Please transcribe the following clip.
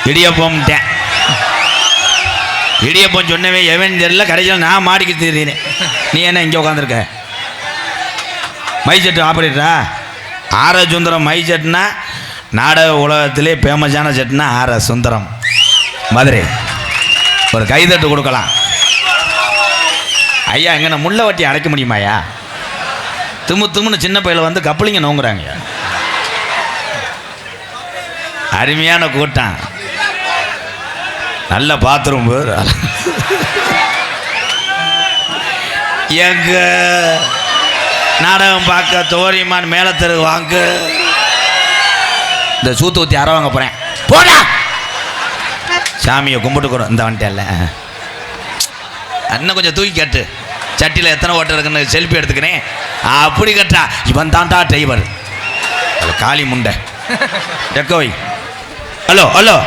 இடியப்பம்ட்டேன். இடியப்பம் சொன்னவே எவன் தெரியல. கடைசியில் நான் மாடிக்கு தெரியுறேன். நீ என்ன இங்கே உட்காந்துருக்க? மை செட்டு ஆப்ரேட்டரா? ஆர் சுந்தரம் மை செட்டுனா நாடக உலகத்திலே ஃபேமஸான செட்டுனா ஆர் சுந்தரம் மதுரை. ஒரு கைதட்டு கொடுக்கலாம் ஐயா. எங்கே முள்ள வட்டி அடைக்க முடியுமாயா? தும்முன்னு சின்ன பையில வந்து கப்பலிங்க நோங்குறாங்க. அருமையான கூட்டம். நல்ல பாத்ரூம். எங்க நாடகம் பார்க்க தோரியமான் மேலத்தரு வாங்க. இந்த சூத்து ஊற்றி அற வாங்க போகிறேன். போடா சாமியை கும்பிட்டுக்கிறோம். இந்த வந்துட்டேன்ல இன்னும் கொஞ்சம் தூக்கி கேட்டு சட்டியில் எத்தனை ஓட்டர் இருக்குன்னு செல்ஃபி எடுத்துக்கிறேன். அப்படி கட்டா இவன் தான்டா டிரைவர். காளி முண்டை டெக்கோய். Hello hello